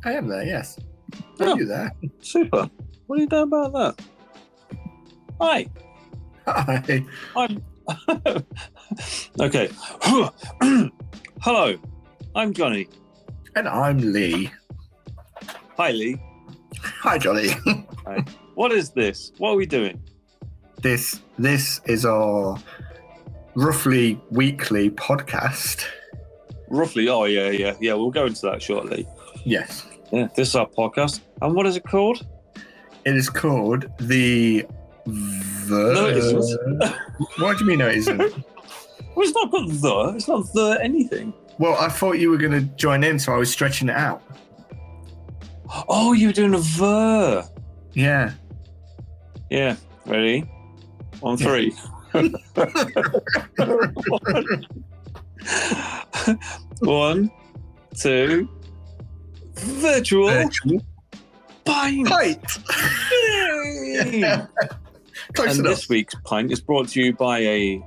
I am there, yes. Are you there? Super. What are you doing about that? Hi. Hi. I'm... Okay. Hello. I'm Jonny. And I'm Lee. Hi, Lee. Hi, Jonny. Hi. What is this? What are we doing? This is our roughly weekly podcast. Roughly. Oh, yeah. We'll go into that shortly. Yes. Yeah, this is our podcast. And what is it called? It is called the... No, it isn't. What do you mean no, it isn't? Well, it's not got the. It's not the anything. Well, I thought you were going to join in, so I was stretching it out. Oh, you were doing a ver. Yeah. Yeah. Ready? On three. One, two. Virtual. Pint. Yeah. Close And enough. this week's pint is brought to you by a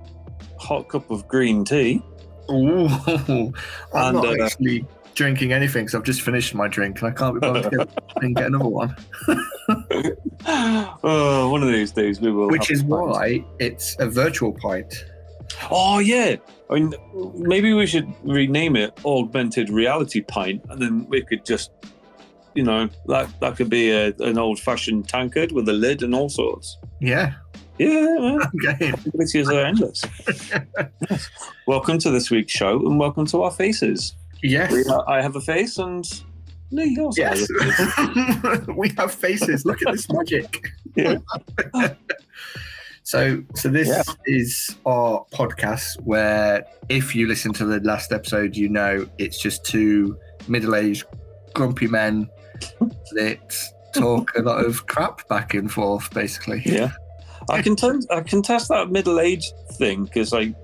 hot cup of green tea. Ooh, I'm And, not actually drinking anything because I've just finished my drink and I can't be bothered to get another one. Oh, one of these days we will. Which have is a pint. why it's a virtual pint. Oh yeah. I mean, maybe we should rename it Augmented Reality Pint, and then we could just, that could be an old-fashioned tankard with a lid and all sorts. Yeah. Yeah, man. Okay. Possibilities are endless. Yes. Welcome to this week's show, and welcome to our faces. Yes. I have a face, and Lee also Yes. has a face. We have faces. Look at this magic. Yeah. So this is our podcast where if you listen to the last episode, it's just two middle-aged grumpy men that talk a lot of crap back and forth, basically. Yeah. I can test that middle-aged thing because I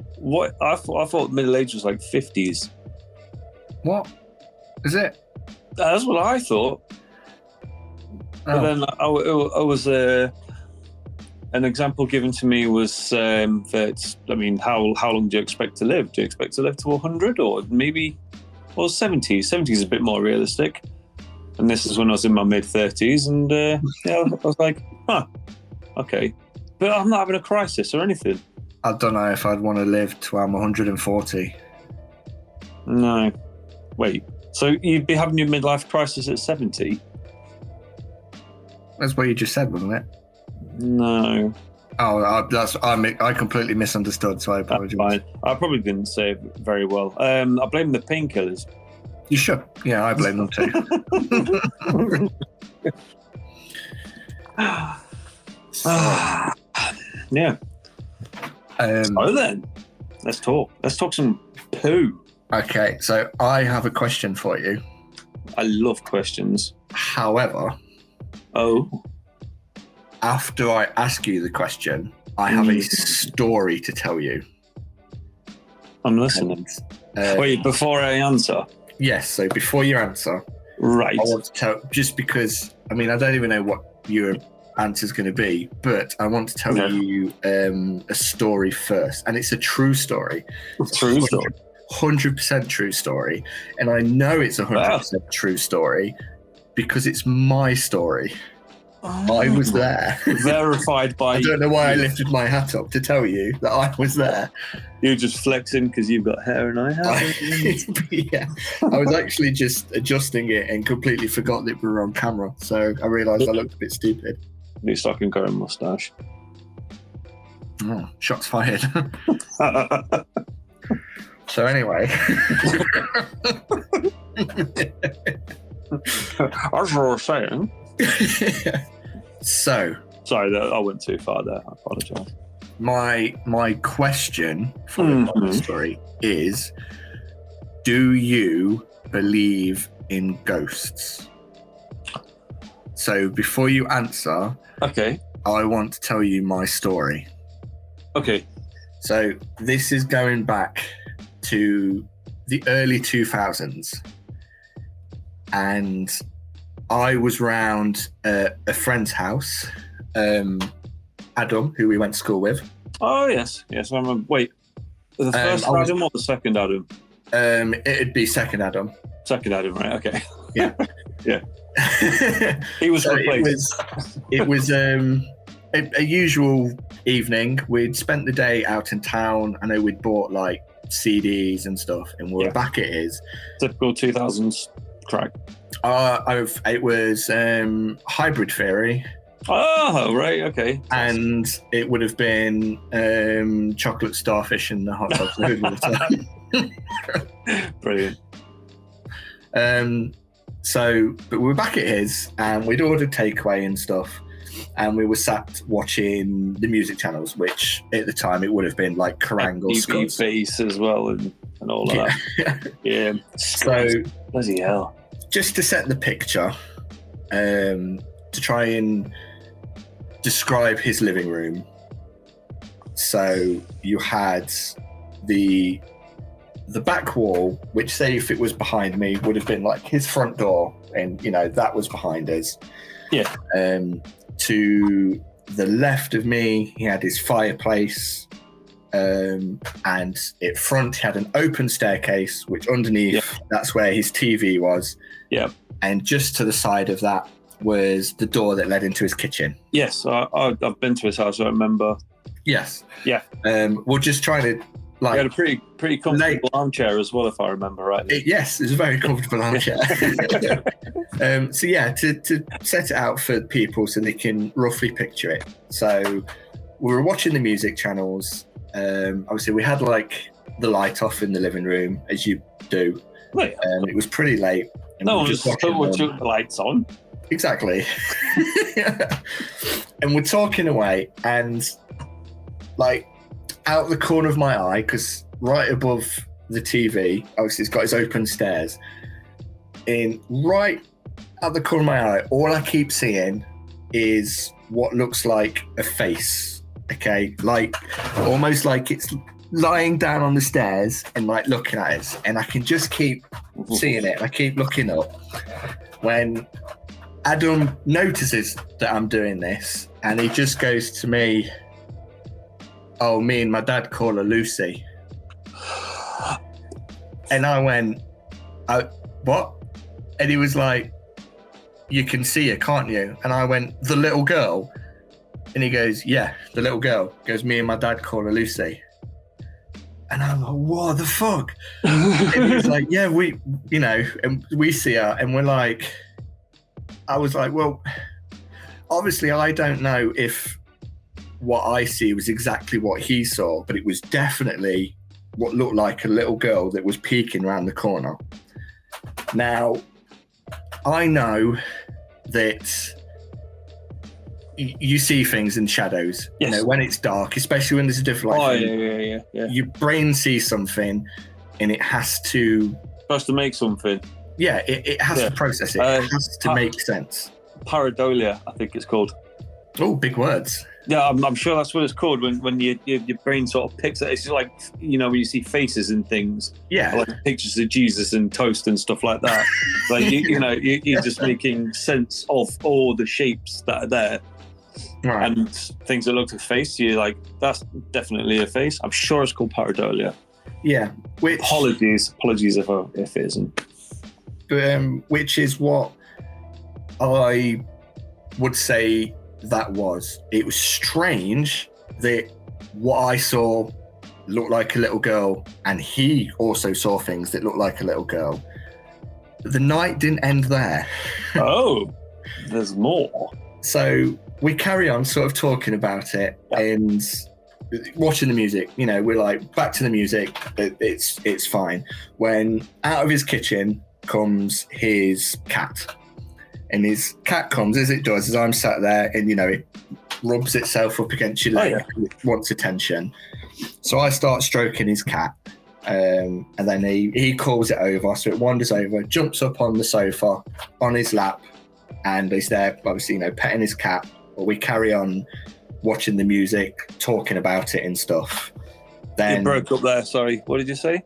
thought middle-age was like 50s. What is it? That's what I thought. But then I was an example given to me was that, I mean, how long do you expect to live? Do you expect to live to 100 or maybe 70? 70 is a bit more realistic. And this is when I was in my mid-30s, and I was like, okay. But I'm not having a crisis or anything. I don't know if I'd want to live till I'm 140. No. Wait, so you'd be having your midlife crisis at 70? That's what you just said, wasn't it? No. Oh, I completely misunderstood, so I apologize. That's fine. I probably didn't say it very well. I blame the painkillers. You should. Yeah, I blame them too. Yeah. So then, let's talk. Let's talk some poo. Okay, so I have a question for you. I love questions. However, Oh. after I ask you the question, I have a story to tell you. I'm listening. Wait, before I answer. Yes, so before you answer, Right. I want to tell, just because, I mean, I don't even know what your answer's going to be, but I want to tell you a story first. And it's a true story. True story. 100% true story. And I know it's 100% true story because it's my story. I was there. Verified by I don't know why I lifted my hat up to tell you that I was there. You're just flexing because you've got hair and I haven't. Yeah, I was actually just adjusting it and completely forgot that we were on camera. So I realised I looked a bit stupid. At least I can grow a mustache. Oh, shots fired. So anyway. As I was saying. So. Sorry, I went too far there. I apologise. My question for the story is, do you believe in ghosts? So before you answer, okay, I want to tell you my story. Okay. So this is going back to the early 2000s. And I was round a friend's house, Adam, who we went to school with. Oh, yes. Yes, I remember. Wait, the first Adam or the second Adam? It'd be second Adam. Second Adam, right? Okay. Yeah. Yeah. He was replaced. It was a usual evening. We'd spent the day out in town. I know we'd bought like CDs and stuff, and we were back at his. Typical 2000s crack. It was Hybrid Theory. Oh, right, okay. And it would have been Chocolate Starfish and the Hot Dog Food all the time. Brilliant. But we were back at his, and we'd ordered takeaway and stuff, and we were sat watching the music channels, which at the time it would have been like Kerrang or Scots. Bass as well, and all of that. Yeah. So bloody hell. Just to set the picture, to try and describe his living room. So you had the back wall, which, say if it was behind me, would have been like his front door, and that was behind us. Yeah. To the left of me, he had his fireplace, and at front he had an open staircase, which underneath that's where his TV was. Yeah. And just to the side of that was the door that led into his kitchen. Yes, I've been to his house. I remember. Yes. Yeah. We're just trying to. Like, he had a pretty comfortable armchair as well, if I remember rightly. Yes, it was a very comfortable armchair. So yeah, to set it out for people so they can roughly picture it. So we were watching the music channels. Obviously, we had like the light off in the living room, as you do. Right. It was pretty late. No one was watching the lights on. Exactly. And we're talking away, and like, out the corner of my eye, because right above the TV, obviously it's got its open stairs, in right at the corner of my eye, all I keep seeing is what looks like a face, okay? Like, almost like it's lying down on the stairs and like looking at us, and I can just keep seeing it. I keep looking up. When Adam notices that I'm doing this, and he just goes to me, "Oh, me and my dad call her Lucy." And I went, "What?" And he was like, "You can see her, can't you?" And I went, "The little girl?" And he goes, "Yeah, the little girl." He goes, "Me and my dad call her Lucy." And I'm like, "What the fuck?" And he's like, "Yeah, and we see her," and we're like, I was like, well, obviously I don't know if what I see was exactly what he saw, but it was definitely what looked like a little girl that was peeking around the corner. Now, I know that you see things in shadows. Yes. When it's dark, especially when there's a different light. Yeah. Your brain sees something, and it has to make something. Yeah, it has to process it. It has to make sense. Pareidolia, I think it's called. Oh, big words. Yeah, I'm sure that's what it's called when your brain sort of picks it. It's just like, when you see faces and things. Yeah. Like pictures of Jesus and toast and stuff like that. Like, you're just making sense of all the shapes that are there. Right. And things that look like a face, you're like, that's definitely a face. I'm sure it's called pareidolia. Yeah. Apologies if it isn't. Which is what I would say that was. It was strange that what I saw looked like a little girl, and he also saw things that looked like a little girl. But the night didn't end there. Oh, there's more. So we carry on sort of talking about it and watching the music. We're like, back to the music. It's fine. When out of his kitchen comes his cat, and his cat comes, as it does, as I'm sat there, and it rubs itself up against your leg. It wants attention. So I start stroking his cat, and then he calls it over, so it wanders over, jumps up on the sofa on his lap, and is there obviously petting his cat. But we carry on watching the music, talking about it and stuff. Then you broke up there, sorry, what did you say?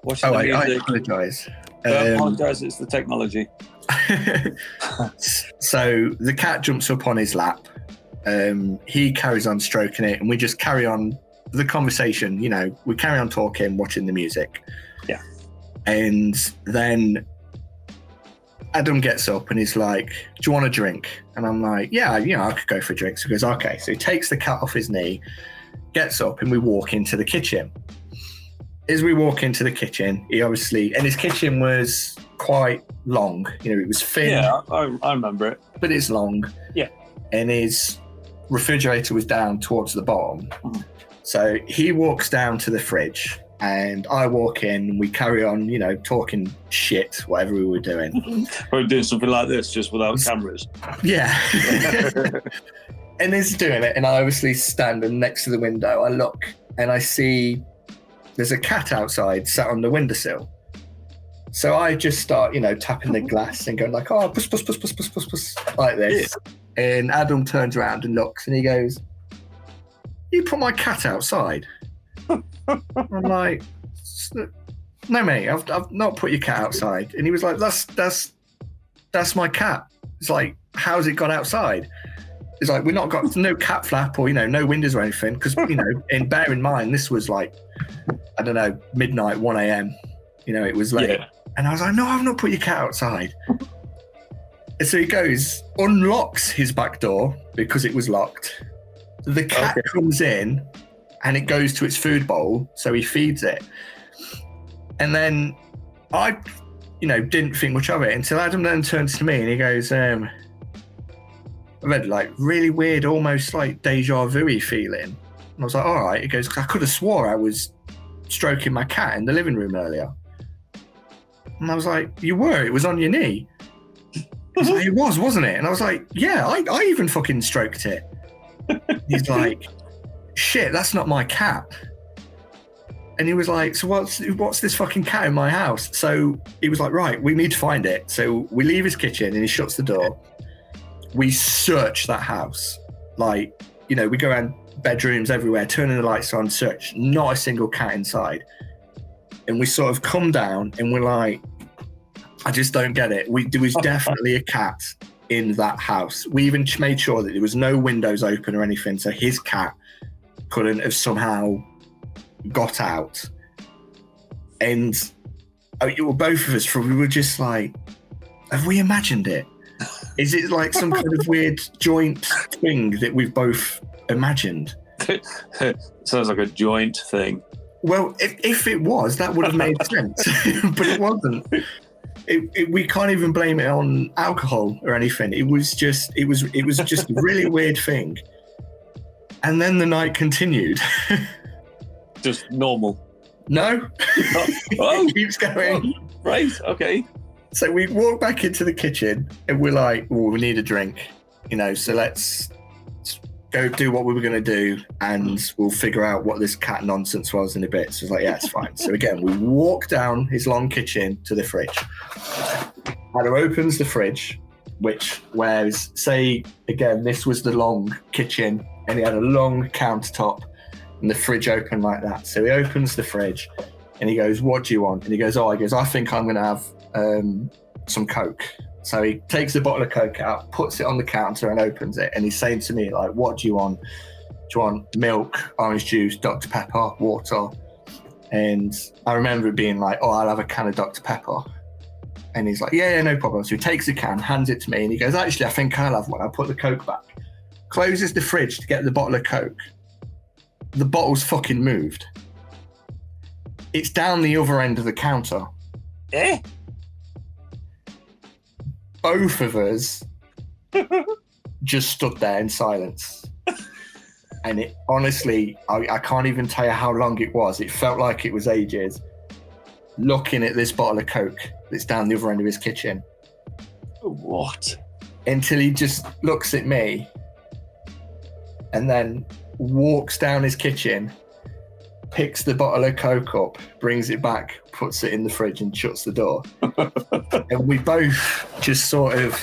Watching the music. I apologise. Don't apologise, it's the technology. So the cat jumps up on his lap. He carries on stroking it, and we just carry on the conversation. We carry on talking, watching the music. Yeah. And then Adam gets up and he's like, do you want a drink? And I'm like, yeah, I could go for a drink. So he goes, okay. So he takes the cat off his knee, gets up, and we walk into the kitchen. As we walk into the kitchen, and his kitchen was quite long. It was thin. Yeah, I remember it. But it's long. Yeah. And his refrigerator was down towards the bottom. Mm. So he walks down to the fridge and I walk in and we carry on, talking shit, whatever we were doing. We're doing something like this just without cameras. Yeah. And he's doing it and I obviously stand next to the window. I look and I see there's a cat outside sat on the windowsill. So I just start, tapping the glass and going like, oh, puss, puss, puss, puss, puss, puss, puss, like this. Yeah. And Adam turns around and looks and he goes, you put my cat outside? I'm like, no, mate, I've not put your cat outside. And he was like, that's my cat. It's like, how's it got outside? It's like, we've not got no cat flap or, no windows or anything. Because, and bear in mind, this was like, I don't know, midnight, 1 a.m. It was late. Yeah. And I was like, no, I've not put your cat outside. And so he goes, unlocks his back door because it was locked. The cat comes in and it goes to its food bowl. So he feeds it. And then I, didn't think much of it until Adam then turns to me and he goes, I read like really weird, almost like deja vu-y feeling. And I was like, all right. He goes, because I could have swore I was stroking my cat in the living room earlier. And I was like, you were? It was on your knee? He's like, it was, wasn't it? And I was like, yeah, I even fucking stroked it. He's like, shit, that's not my cat. And he was like, so what's this fucking cat in my house? So he was like, right, we need to find it. So we leave his kitchen and he shuts the door. We search that house. Like, we go around bedrooms everywhere, turning the lights on, search, not a single cat inside. And we sort of come down and we're like, I just don't get it. There was definitely a cat in that house. We even made sure that there was no windows open or anything, so his cat couldn't have somehow got out. And both of us, we were just like, have we imagined it? Is it like some kind of weird joint thing that we've both imagined? Sounds like a joint thing. Well, if it was, that would have made sense, but it wasn't. We can't even blame it on alcohol or anything. It was just a really weird thing. And then the night continued. Just normal. No. It keeps going. Oh, right. Okay. So we walk back into the kitchen and we're like, well, we need a drink, so let's go do what we were going to do and we'll figure out what this cat nonsense was in a bit. So it's like, yeah, it's fine. So again, we walk down his long kitchen to the fridge. Adam opens the fridge, whereas, say, again, this was the long kitchen and he had a long countertop and the fridge open like that. So he opens the fridge and he goes, what do you want? And he goes, I think I'm going to have some Coke. So he takes a bottle of Coke out, puts it on the counter and opens it. And he's saying to me, like, what do you want? Do you want milk, orange juice, Dr. Pepper, water? And I remember it being like, I'll have a can of Dr. Pepper. And he's like, yeah, no problem. So he takes a can, hands it to me. And he goes, actually, I think I'll have one. I'll put the Coke back. Closes the fridge to get the bottle of Coke. The bottle's fucking moved. It's down the other end of the counter. Eh? Both of us just stood there in silence. And it honestly, I can't even tell you how long it was. It felt like it was ages. Looking at this bottle of Coke that's down the other end of his kitchen. What? Until he just looks at me and then walks down his kitchen, picks the bottle of Coke up, brings it back, puts it in the fridge and shuts the door. And we both just sort of,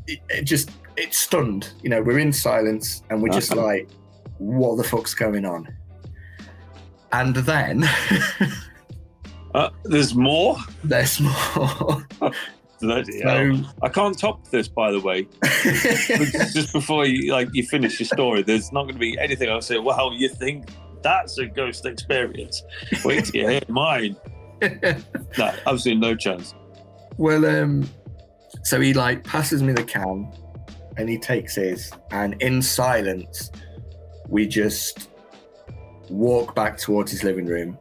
it's stunned. We're in silence and we're just like, what the fuck's going on? And then... there's more? There's more. So, I can't top this, by the way. Just before you finish your story, there's not going to be anything I'll say, wow, you think that's a ghost experience? Wait till you hear mine. No, absolutely no chance. Well, so he like passes me the can and he takes his, and in silence, we just walk back towards his living room.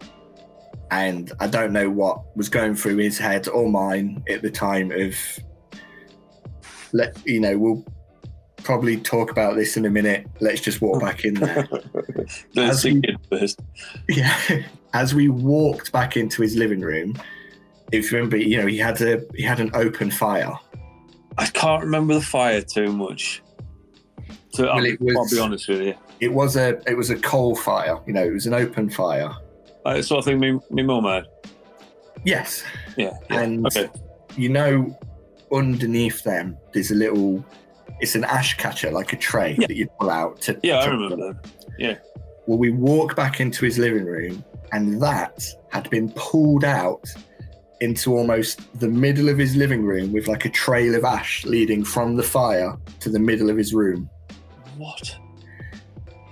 And I don't know what was going through his head or mine at the time of, we'll probably talk about this in a minute. Let's just walk back in there. As we walked back into his living room, if you remember, he had an open fire. I can't remember the fire too much. So I'll be honest with you. It was a coal fire. It was an open fire. Sort of thing me mum had. Yes. Yeah. And okay. Underneath them, there's it's an ash catcher, like a tray that you pull out. I remember that. Yeah. Well, we walk back into his living room, and that had been pulled out into almost the middle of his living room with like a trail of ash leading from the fire to the middle of his room. What?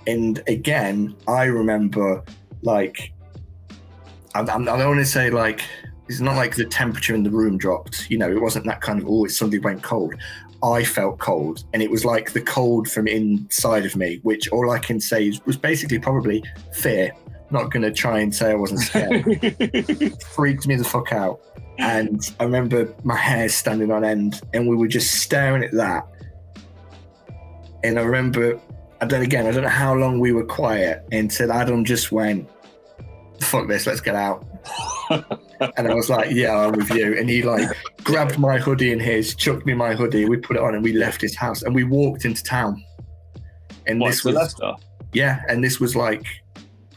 And again, I remember like, I don't want to say like, it's not like the temperature in the room dropped. It wasn't that kind of, somebody went cold. I felt cold, and it was like the cold from inside of me, which all I can say was basically probably fear. Not going to try and say I wasn't scared. Freaked me the fuck out. And I remember my hair standing on end, and we were just staring at that. And I remember, I don't know how long we were quiet until Adam just went, fuck this, let's get out. And I was like, yeah, I'm with you. And he like grabbed my hoodie and his, chucked me my hoodie, we put it on and we left his house and we walked into town. And this was Leicester? Yeah, and this was like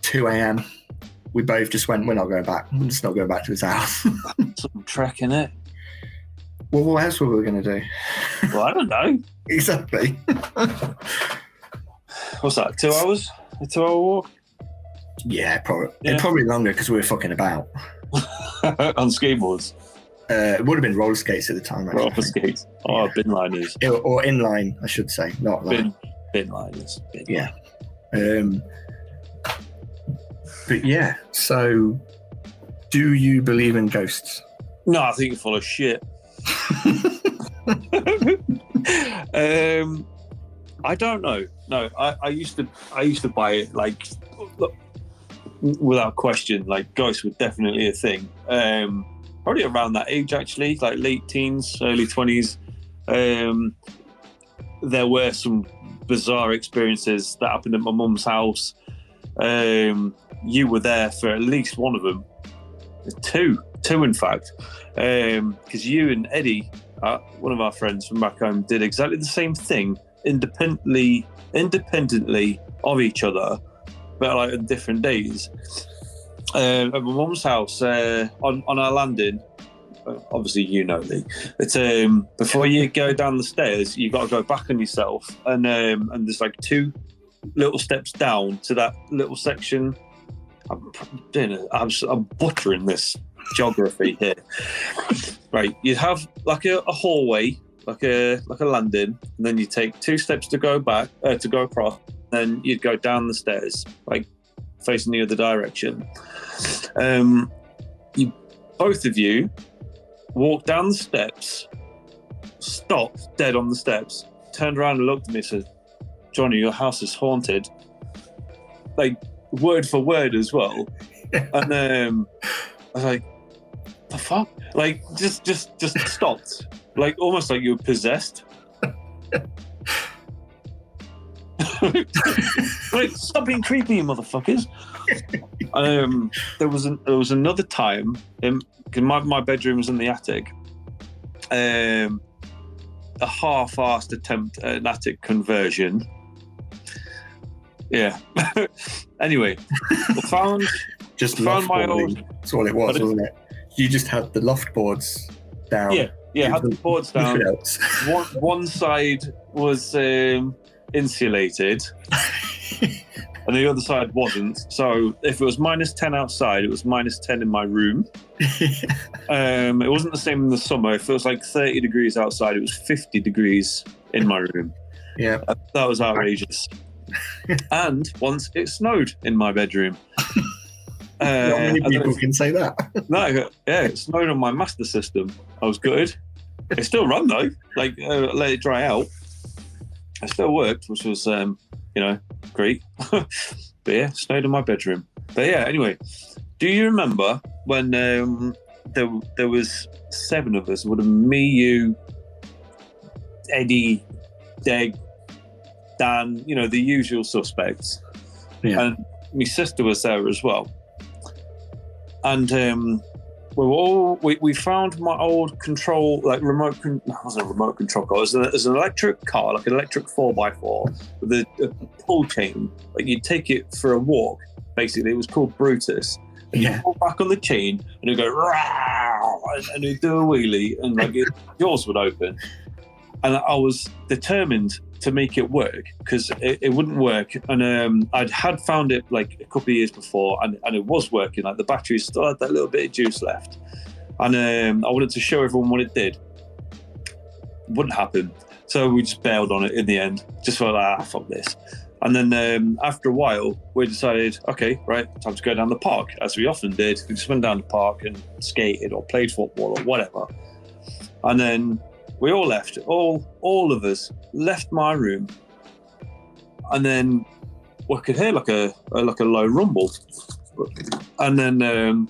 2 a.m. We both just went, we're not going back. We're just not going back to his house. Some trek in it. Well, what else were we going to do? Well, I don't know. Exactly. What's that, 2 hours? A 2 hour walk? Yeah, probably. Yeah. Probably longer because we were fucking about. On skateboards? It would have been roller skates at the time. Actually. Roller skates. Oh, bin liners. Or inline, I should say. Not like... Bin liners. Yeah. But yeah, so do you believe in ghosts? No, I think you're full of shit. I don't know. No, I used to buy it like without question. Like ghosts were definitely a thing. Probably around that age actually, like late teens, early 20s. There were some bizarre experiences that happened at my mum's house. You were there for at least one of them. Two in fact, because you and Eddie, one of our friends from back home, did exactly the same thing independently of each other, but like on different days. At my mum's house, on our landing, obviously Lee, it's before you go down the stairs, you got to go back on yourself, and there's like 2 little steps down to that little section. I'm butchering this geography here. Right, you'd have like a hallway, like a landing, and then you take 2 steps to go back, to go across. Then you'd go down the stairs, like facing the other direction. Both of you walked down the steps, stopped dead on the steps, turned around and looked at me and said, "Jonny, your house is haunted." Like word for word as well. And I was like, the fuck? Like just stopped. Like almost like you were possessed. Like, stop being creepy, you motherfuckers. There was another time, because my bedroom was in the attic. A half-assed attempt at an attic conversion. Yeah. Anyway, found my old. That's all it was, wasn't it? You just had the loft boards down. Yeah, had the boards down. One side was insulated, and the other side wasn't. So if it was -10 outside, it was -10 in my room. It wasn't the same in the summer. If it was like 30 degrees outside, it was 50 degrees in my room. Yeah, that was outrageous. And once it snowed in my bedroom. Not many people can say that. No, yeah, it snowed on my master system. I was gutted. It still run though. Like let it dry out. It still worked, which was great. But yeah, snowed in my bedroom. But yeah, anyway, do you remember when there was 7 of us? Would have me, you, Eddie, Deg, Dan, the usual suspects. Yeah. And my sister was there as well. And we found my old control, like it wasn't a remote control car, it was an electric car, like an electric 4x4 with a pull chain. Like you'd take it for a walk, basically. It was called Brutus. And you pull back on the chain and it'd go, "Row," and it'd do a wheelie and like yours would open. And I was determined to make it work because it wouldn't work. And I'd had found it like a couple of years before and it was working. Like the battery still had that little bit of juice left. And I wanted to show everyone what it did. Wouldn't happen. So we just bailed on it in the end. Just felt fuck this. And then after a while, we decided, okay, right, time to go down the park, as we often did. We just went down the park and skated or played football or whatever. And then we all left. All of us left my room. And then we could hear like a low rumble. And then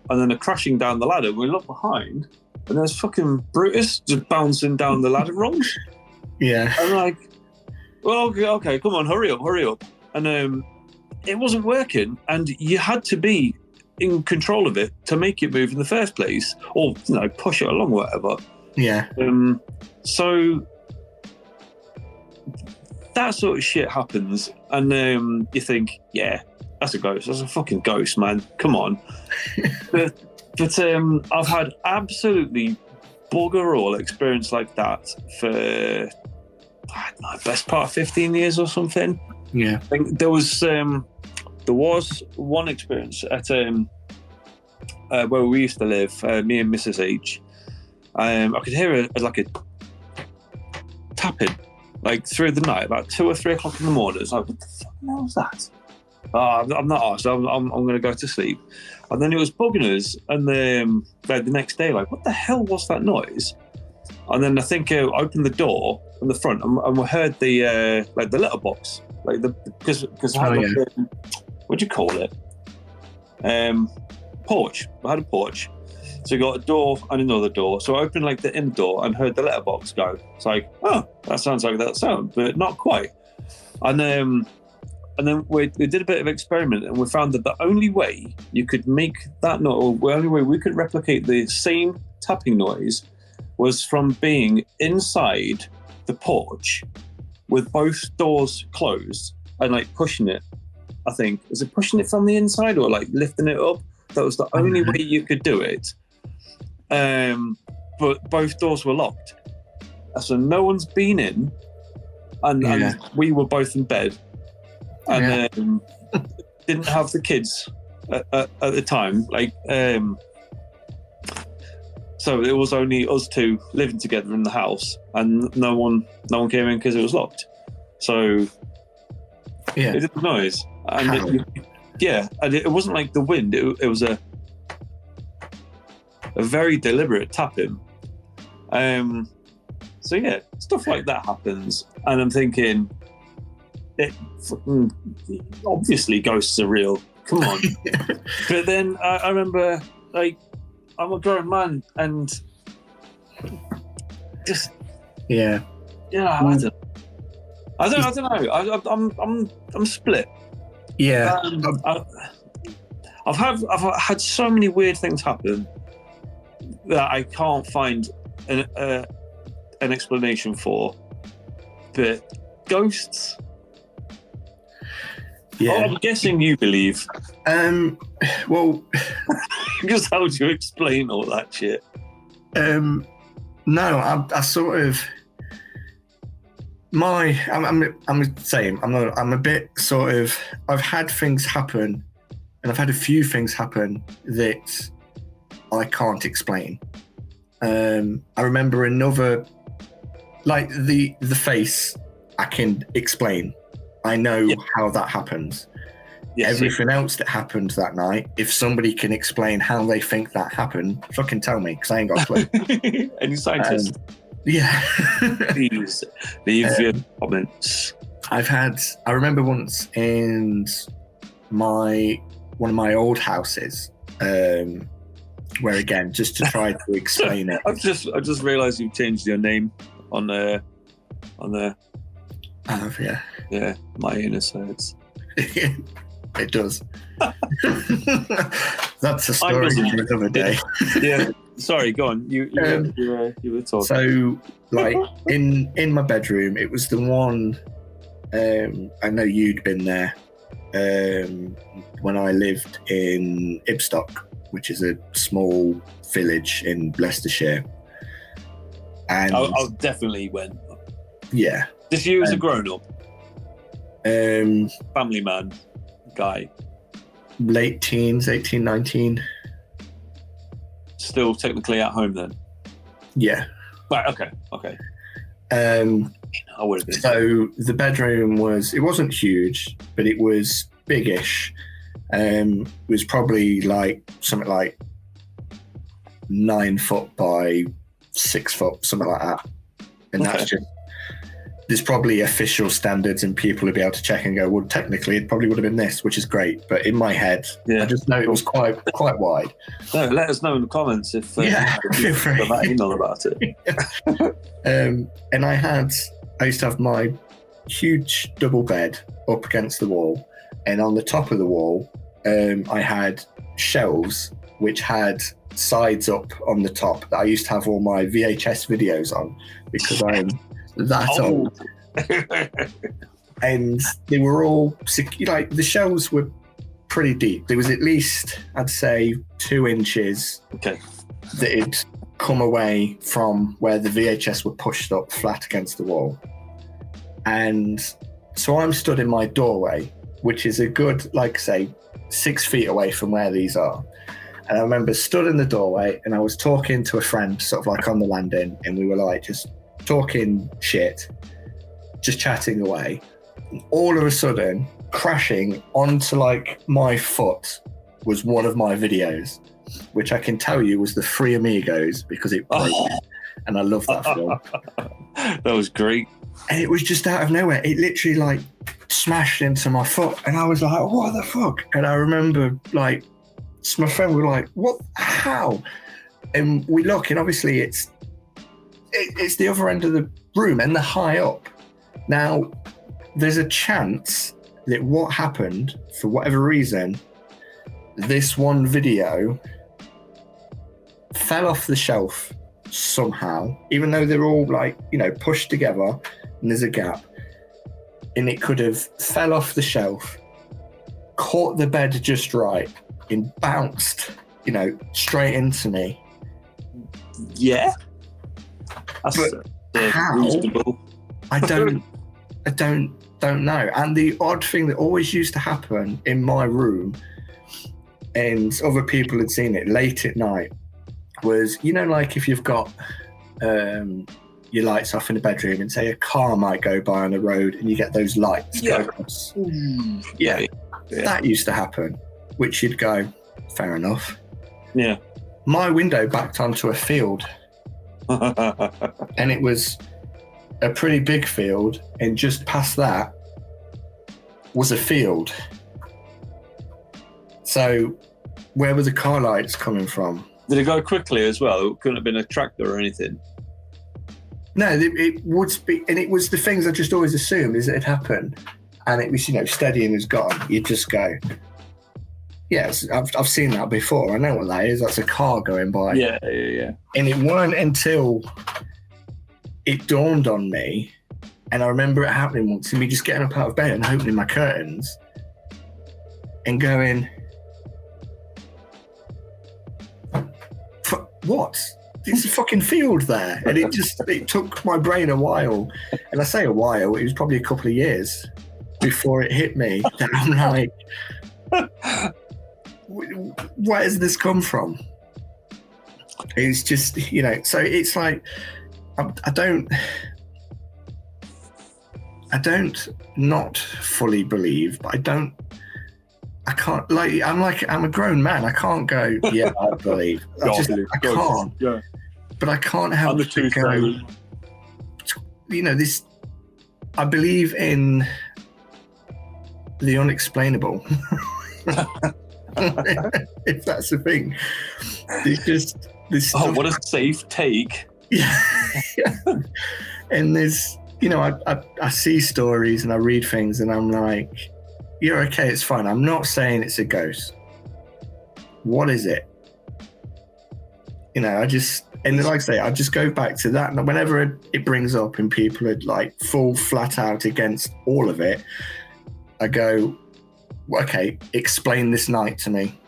a crashing down the ladder. We look behind, and there's fucking Brutus just bouncing down the ladder rungs. Yeah. I'm like, well, okay, come on, hurry up. And it wasn't working, and you had to be in control of it to make it move in the first place, or push it along, whatever. Yeah. So that sort of shit happens, and you think, yeah, that's a ghost. That's a fucking ghost, man. Come on. but I've had absolutely bugger all experience like that for, I don't know, best part of 15 years or something. Yeah. I think there was one experience at where we used to live, me and Mrs. H. I could hear a tapping, like through the night, about 2 or 3 o'clock in the morning. It's like, what the fuck was that? I'm not asked. I'm going to go to sleep. And then it was bugging us. And the next day, like, what the hell was that noise? And then I think I opened the door from the front, and we heard the letterbox, like because I had what do you call it? Porch. I had a porch. So you got a door and another door. So I opened like the inner door and heard the letterbox go. It's like, oh, that sounds like that sound, but not quite. And then we did a bit of experiment, and we found that the only way you could make that noise, or the only way we could replicate the same tapping noise, was from being inside the porch with both doors closed and like pushing it. I think, was it pushing it from the inside or like lifting it up? That was the only way you could do it. But both doors were locked, so no one's been in, and we were both in bed, and didn't have the kids at the time. Like, so it was only us two living together in the house, and no one came in because it was locked. So it did the noise, and and it wasn't like the wind. It was a very deliberate tapping. So yeah, stuff like that happens, and I'm thinking, obviously ghosts are real. Come on. But then I remember, like, I'm a grown man, and just I don't know. I'm split. Yeah. I've had so many weird things happen that I can't find an explanation for, but ghosts. Yeah, I'm guessing you believe. Well, because how would you explain all that shit? No, I sort of. I'm the same. I'm a bit sort of. I've had things happen, and I've had a few things happen that I can't explain. I remember another, like the face, I can explain. I know how that happens. Everything else that happened that night, if somebody can explain how they think that happened, fucking tell me, because I ain't got a clue. Any scientists? Yeah. Please leave your comments. I remember once in one of my old houses, where again, just to try to explain it. I just realised you've changed your name on the. Oh yeah. Yeah, my inner sides. It does. That's a story for another day. Yeah. Sorry, go on. You were talking. So, like in my bedroom, it was the one. I know you'd been there when I lived in Ibstock, which is a small village in Leicestershire. And I definitely went. Yeah. Just you as a grown-up. Family man, guy. Late teens, 18, 19. Still technically at home then? Yeah. Right, okay. I would have been. So the bedroom it wasn't huge, but it was biggish. It was probably something like 9 foot by 6 foot, something like that. And that's just, there's probably official standards and people will be able to check and go, well, technically it probably would have been this, which is great. But in my head, I just know it was quite wide. No, let us know in the comments if you've got that email about it. And I used to have my huge double bed up against the wall. And on the top of the wall, I had shelves which had sides up on the top that I used to have all my VHS videos on because I'm that old. And they were all the shelves were pretty deep. There was at least, I'd say, 2 inches that had come away from where the VHS were pushed up flat against the wall. And so I'm stood in my doorway, which is a good, 6 feet away from where these are. And I remember stood in the doorway and I was talking to a friend sort of on the landing, and we were just talking shit, just chatting away. And all of a sudden, crashing onto my foot was one of my videos, which I can tell you was the Three Amigos because it broke. And I love that film. That was great. And it was just out of nowhere. It literally smashed into my foot, and I was like, what the fuck? And I remember my friend were like, what, how? And we look, and obviously it's the other end of the room and the high up. Now, there's a chance that what happened, for whatever reason, this one video fell off the shelf somehow, even though they're all pushed together and there's a gap, and it could have fell off the shelf, caught the bed just right, and bounced, straight into me. Yeah. But how? Reasonable. I don't know. And the odd thing that always used to happen in my room, and other people had seen it late at night, was, if you've got your lights off in the bedroom and say a car might go by on the road and you get those lights go across. Yeah. That used to happen, which you'd go, fair enough. Yeah. My window backed onto a field. And it was a pretty big field, and just past that was a field. So where were the car lights coming from? Did it go quickly as well? It couldn't have been a tractor or anything. No, it would be, and it was the things I just always assumed is that it happened, and it was steady and was gone. You'd just go, yes, I've seen that before. I know what that is. That's a car going by. Yeah. And it weren't until it dawned on me, and I remember it happening once, and me just getting up out of bed and opening my curtains and going, what? There's a fucking field there. And it took my brain a while. And I say a while, it was probably a couple of years before it hit me that I'm like, where has this come from? It's just, so it's like, I don't not fully believe, but I don't I can't, I'm a grown man. I can't go, yeah, I believe. I can't. Yeah. But I can't help to go, this, I believe in the unexplainable. If that's the thing. It's just this stuff. Oh, what a safe take. Yeah. And there's, I see stories and I read things and I'm like, you're okay, it's fine. I'm not saying it's a ghost. What is it? And like I say, I just go back to that. And whenever it brings up and people are like full flat out against all of it, I go, okay, explain this night to me.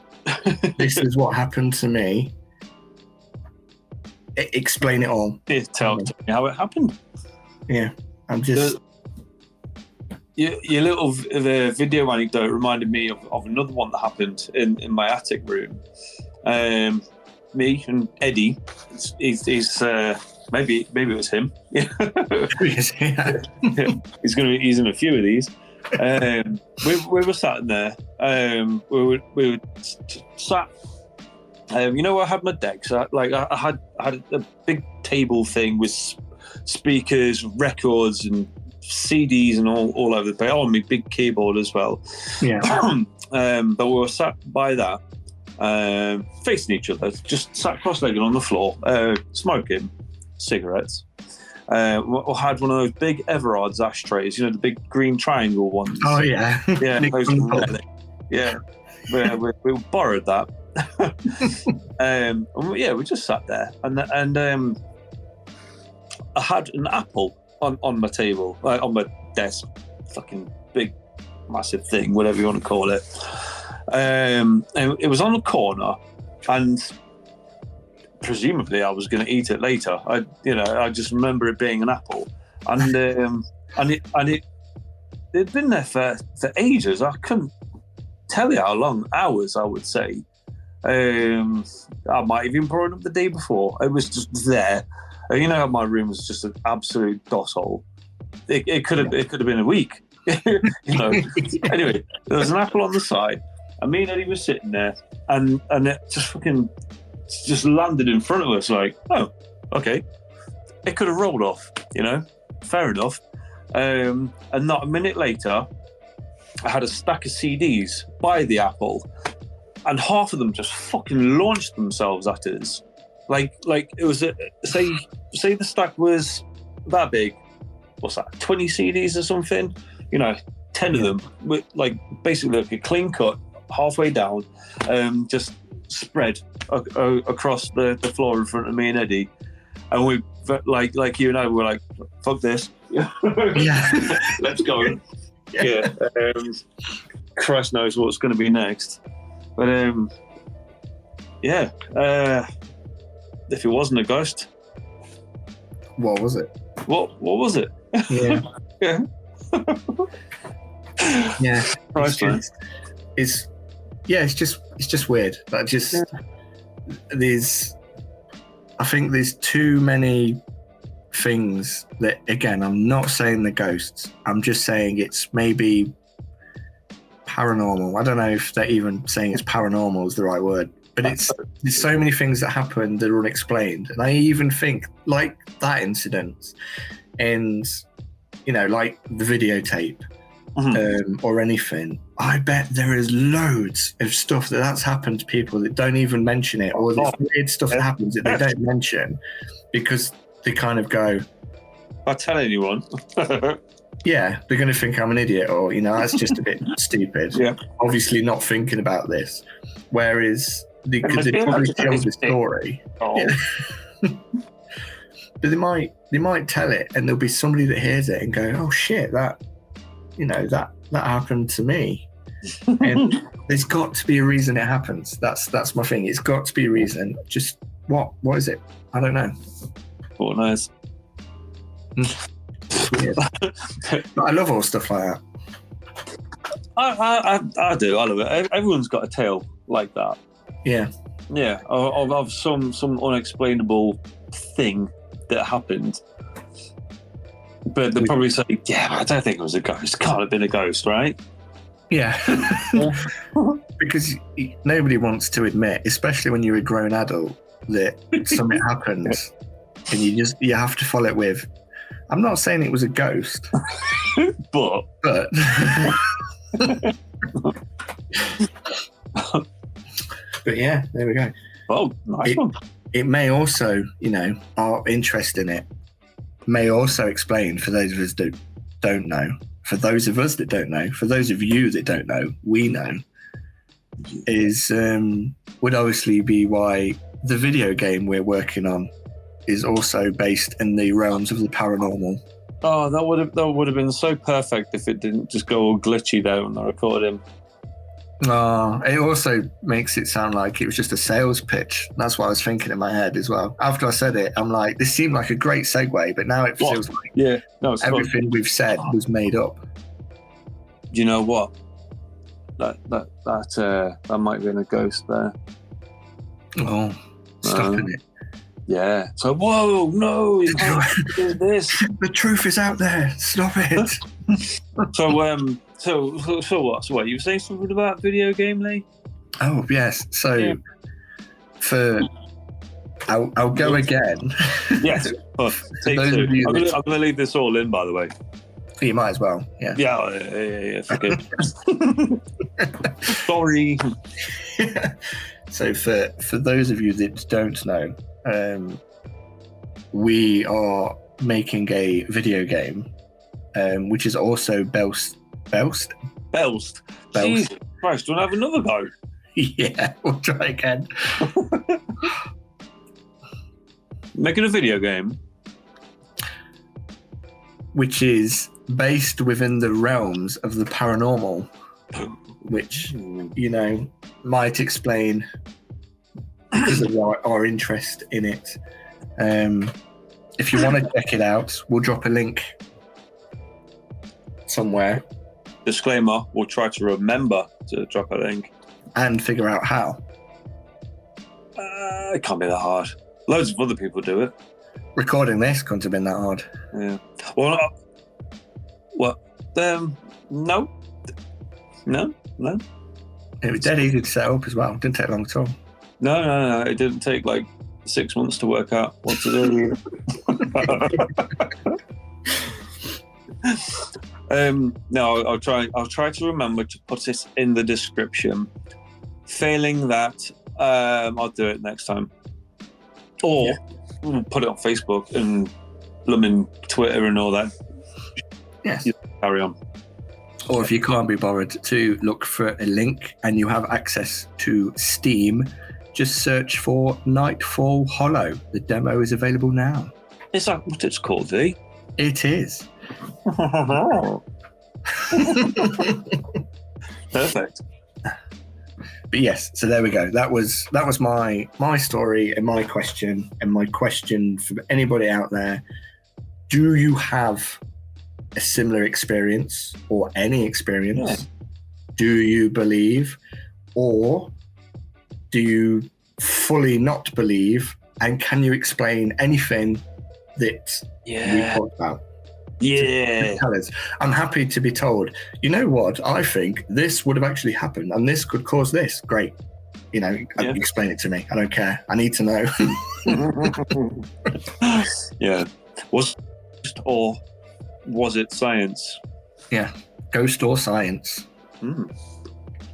This is what happened to me. Explain it all. Tell me how it happened. Yeah, I'm just... Your little video anecdote reminded me of another one that happened in my attic room. Me and Eddie, he's maybe it was him. Yeah. He's in a few of these. We were sat in there. We were sat. I had my decks. I had a big table thing with speakers, records, and CDs and all over the place. On my big keyboard as well. Yeah. But we were sat by that, facing each other, just sat cross-legged on the floor, smoking cigarettes. We had one of those big Everard's ashtrays, the big green triangle ones. Oh yeah. Yeah. Yeah. We borrowed that. We just sat there, and I had an apple on my table, on my desk, fucking big, massive thing, whatever you want to call it. And it was on the corner, and presumably I was going to eat it later. I just remember it being an apple, and it'd been there for ages. I couldn't tell you how long, hours, I would say. I might have even brought it up the day before. It was just there. How my room was just an absolute dosshole. It could have been a week. Anyway, there was an apple on the side, and me and Eddie were sitting there, and it just landed in front of us. Like, oh, okay. It could have rolled off. Fair enough. And not a minute later, I had a stack of CDs by the apple, and half of them just fucking launched themselves at us. Like it was say the stack was that big. What's that? 20 CDs or something? 10 of them with basically a clean cut halfway down, just spread across the floor in front of me and Eddie, and we like you and I were like, fuck this. Yeah. Let's go. Yeah. Christ knows what's going to be next, but if it wasn't a ghost, what was it? What was it? Yeah. Yeah. Yeah. It's just weird. I think there's too many things that, again, I'm not saying they're ghosts. I'm just saying it's maybe paranormal. I don't know if they're even saying it's paranormal is the right word. But there's so many things that happen that are unexplained. And I even think, like that incident, and, like the videotape, or anything, I bet there is loads of stuff that's happened to people that don't even mention it, or there's weird stuff that happens that they don't mention because they kind of go, I'll tell anyone. Yeah, they're going to think I'm an idiot, or, that's just a bit stupid. Yeah. Obviously not thinking about this. Whereas they probably tell the story. Oh. Yeah. But they might tell it, and there'll be somebody that hears it and go, oh shit, that happened to me. And there's got to be a reason it happens. That's my thing. It's got to be a reason. Just what is it? I don't know. Oh, nice. Weird. I love all stuff like that. I do. I love it. Everyone's got a tale like that. Yeah. Yeah. Of some unexplainable thing that happened. But they'll probably say, yeah, I don't think it was a ghost. It can't have been a ghost, right? Yeah. Because nobody wants to admit, especially when you're a grown adult, that something happens and you have to follow it with, I'm not saying it was a ghost, but but yeah, there we go. Oh, nice one. It may also, our interest in it may also explain, for those of us that don't know, for those of us that don't know, for those of you that don't know, we know, is would obviously be why the video game we're working on is also based in the realms of the paranormal. Oh, that would have been so perfect if it didn't just go all glitchy there when I recorded him. It also makes it sound like it was just a sales pitch. That's what I was thinking in my head as well. After I said it, I'm like, this seemed like a great segue, but now it feels like everything we've said was made up. Do you know what? That might have been a ghost there. Oh, stopping it. Yeah. So, whoa, no, you can't do this. The truth is out there. Stop it. So what? So what? You were saying something about video game, Lee? Oh yes. So I'll go again. Yes. Take two. I'm gonna leave this all in, by the way. You might as well. Yeah. Yeah. Forget. Sorry. So for those of you that don't know, we are making a video game, which is also Belst. Jesus Christ, do you want to have another go? Yeah, we'll try again. Making a video game, which is based within the realms of the paranormal, which might explain because of our interest in it. If you want to check it out, we'll drop a link somewhere. Disclaimer, we'll try to remember to drop a link. And figure out how. It can't be that hard. Loads of other people do it. Recording this couldn't have been that hard. Yeah. Well, no. It was dead easy to set up as well. It didn't take long at all. No. It didn't take like 6 months to work out what to do. No, I'll try to remember to put it in the description. Failing that, I'll do it next time. Or we'll put it on Facebook and blooming Twitter and all that. Yes. You carry on. Or if you can't be bothered to look for a link and you have access to Steam, just search for Nightfall Hollow. The demo is available now. Is that what it's called, V? It is. Perfect. But yes, so there we go. That was my story and my question. And my question for anybody out there: do you have a similar experience or any experience? Yeah. Do you believe, or do you fully not believe? And can you explain anything that we talked about? Yeah. Tell us. I'm happy to be told, you know what, I think this would have actually happened and this could cause this. Great. Explain it to me. I don't care. I need to know. Yeah. Was it science? Yeah. Ghost or science. Well,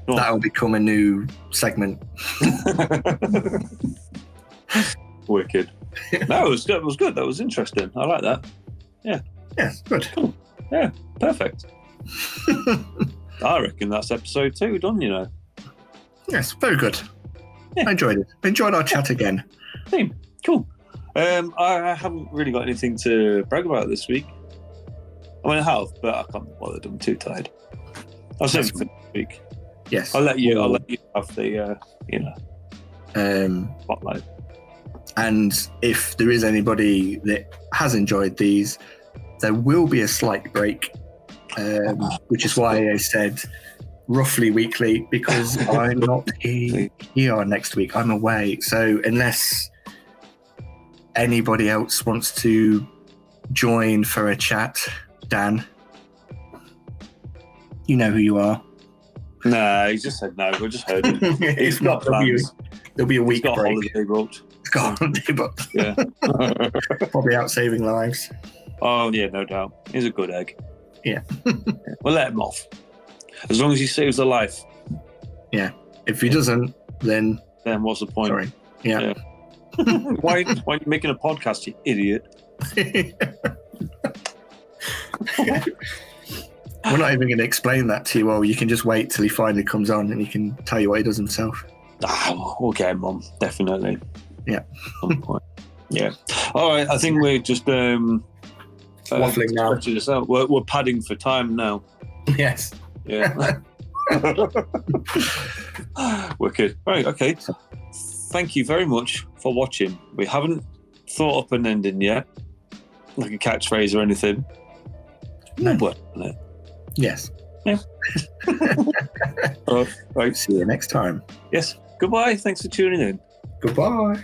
that'll become a new segment. Wicked. That was good. It was good. That was interesting. I like that. Yeah. Yeah, good. Cool. Yeah, perfect. I reckon that's episode 2 done, Yes, very good. Yeah. I enjoyed it. Enjoyed our chat again. Same. Cool. I haven't really got anything to brag about this week. I mean, I have, but I can't be bothered. I'm too tired. I'll save it for next week. Yes. I'll let you have the, spotlight. And if there is anybody that has enjoyed these, there will be a slight break, which is why I said roughly weekly, because I'm not here next week. I'm away. So unless anybody else wants to join for a chat, Dan, you know who you are. Nah, he just said no. We just heard it. He's got plans. There'll be a week He's got break. a holiday booked. He's got a holiday booked. Yeah. Probably out saving lives. Oh, yeah, no doubt. He's a good egg. Yeah. We'll let him off. As long as he saves a life. Yeah. If he doesn't, then what's the point? Sorry. Yeah. Why are you making a podcast, you idiot? We're not even going to explain that to you. Or you can just wait till he finally comes on and he can tell you what he does himself. We'll get him on, definitely. Yeah. At some point. Yeah. All right. I think we're just waffling now. This out. We're padding for time now. Yes. Yeah. Wicked. Right. Okay. Thank you very much for watching. We haven't thought up an ending yet, like a catchphrase or anything. No. We'll work on it. Yes. Yeah. Right. See you next time. Yes. Goodbye. Thanks for tuning in. Goodbye.